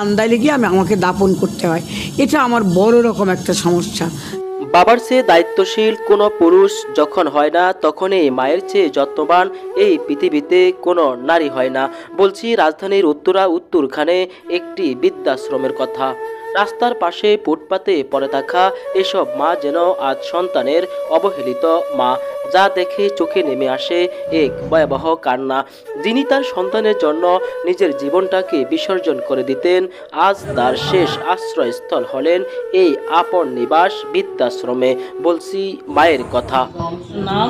আন্দাইলে গিয়ে আমাকে দাপন করতে হয়, এটা আমার বড় রকম একটা সমস্যা। বাবার চেয়ে দায়িত্বশীল কোনো পুরুষ যখন হয় না, তখনই মায়ের চেয়ে যত্নবান এই পৃথিবীতে কোনো নারী হয় না। বলছি রাজধানীর উত্তরখানে একটি বৃদ্ধাশ্রমের কথা। রাস্তার পাশে ফুটপাতে পড়ে থাকা এসব মা যেন আজ সন্তানের অবহেলিত মা, যা দেখে চোখে নেমে আসে এক ভয়াবহ কান্না। যিনি তার সন্তানের জন্য নিজের জীবনটাকে বিসর্জন করে দিতেন, আজ তার শেষ আশ্রয়স্থল হলেন এই আপন নিবাস বৃদ্ধাশ্রমে। বলছি মায়ের কথা। নাম?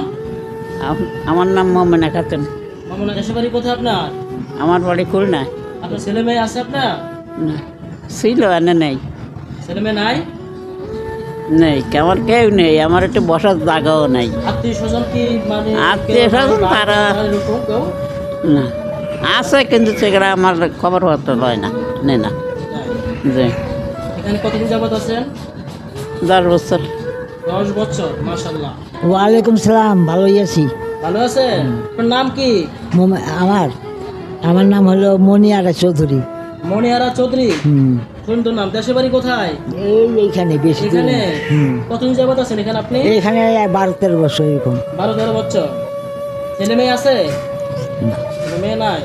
আমার নাম মোমেনা খাতুন। মামুনা, দেশের বাড়ি কোথায় আপনার? আমার বাড়ি খুলনা। আপনার ছেলে মেয়ে আছে আপনার? না, ছিল এনে নেই। ছেলে মেয়ে নাই? নেই, আমার কেউ নেই, আমার একটু বসার জায়গাও নেই। আত্মীয় স্বজন কি মানে আত্মীয় স্বজন তারা না আছে, কিন্তু সেগুলো আমার খবর হতো লয় না, নেই না। যে এখানে কতদিন যাবত আছেন? 10 বছর। 10 বছর, মাশাআল্লাহ। ওয়ালাইকুম সালাম, ভালোই আছি। ভালো আছেন? আপনার নাম কি? আমার নাম হলো মনিয়ারা চৌধুরী। মনিয়ারা চৌধুরী, সুন্দর নাম। দেশের বাড়ি কোথায়? এইখানে বেশি দূরে এখানে না। কতদিন যাবত আছেন এখানে আপনি? এখানে 12-13 বছর এরকম। 12-13 বছর। ছেলে মেয়ে আছে? ছেলে মেয়ে নাই।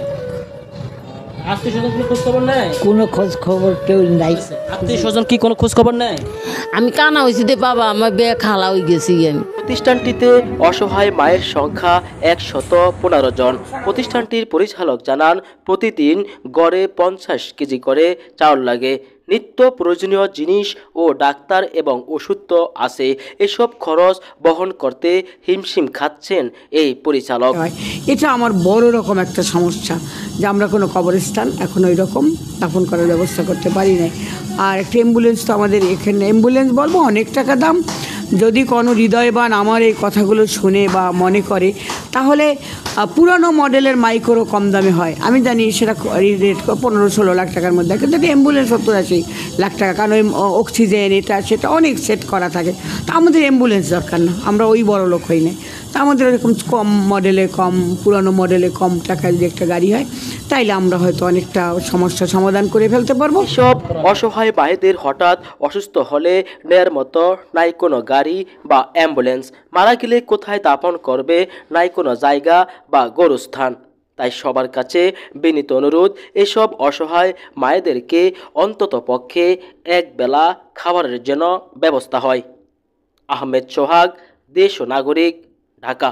আত্মীয় স্বজন কোনো খোঁজ খবর নেই? কোনো খোঁজ খবর কেউ নাই। আত্মীয় স্বজন কি কোনো খোঁজ খবর নেই? আমি কানা হয়েছি দে বাবা, আমার বিয়ে খালা হয়ে গেছি আমি। প্রতিষ্ঠানটিতে অসহায় মায়ের সংখ্যা 115 জন। প্রতিষ্ঠানটির পরিচালক জানান, প্রতিদিন গড়ে 50 কেজি করে চাউল লাগে। নিত্য প্রয়োজনীয় জিনিস ও ডাক্তার এবং ওষুধ তো আছে। এসব খরচ বহন করতে হিমশিম খাচ্ছেন এই পরিচালক। এটা আমার বড় রকম একটা সমস্যা যে আমরা কোনো কবরস্থান এখন ওই রকম দাফন করার ব্যবস্থা করতে পারি নাই। আর একটা অ্যাম্বুলেন্স তো আমাদের এখানে, অ্যাম্বুলেন্স বলবো অনেক টাকা দাম। যদি কোনো হৃদয়বান আমার এই কথাগুলো শুনে বা মনে করে, তাহলে পুরানো মডেলের মাইক্রো কম দামে হয়। আমি জানি সেটা রেট 15-16 লাখ টাকার মধ্যে, কিন্তু অ্যাম্বুলেন্স 70-80 লাখ টাকা, কারণ ওই অক্সিজেন এটা সেটা অনেক সেট করা থাকে। তা আমাদের অ্যাম্বুলেন্স দরকার না, আমরা ওই বড় লোক হই না। তা আমাদের এরকম কম মডেলে, কম পুরানো মডেলে কম টাকায় যদি একটা গাড়ি হয়, তাইলে আমরা হয়তো অনেকটা সমস্যার সমাধান করে ফেলতে পারবো। সব অসহায় মায়েদের হঠাৎ অসুস্থ হলে নেয়ার মতো নাই কোনো গাড়ি বা অ্যাম্বুলেন্স, মারা গেলে কোথায় দাফন করবে নাই কোনো জায়গা বা গোরস্থান। তাই সবার কাছে বিনীত অনুরোধ, এসব অসহায় মায়েদেরকে অন্তত পক্ষে একবেলা খাবারের যেন ব্যবস্থা হয়। আহমেদ সোহাগ, দেশ ও নাগরিক, ঢাকা।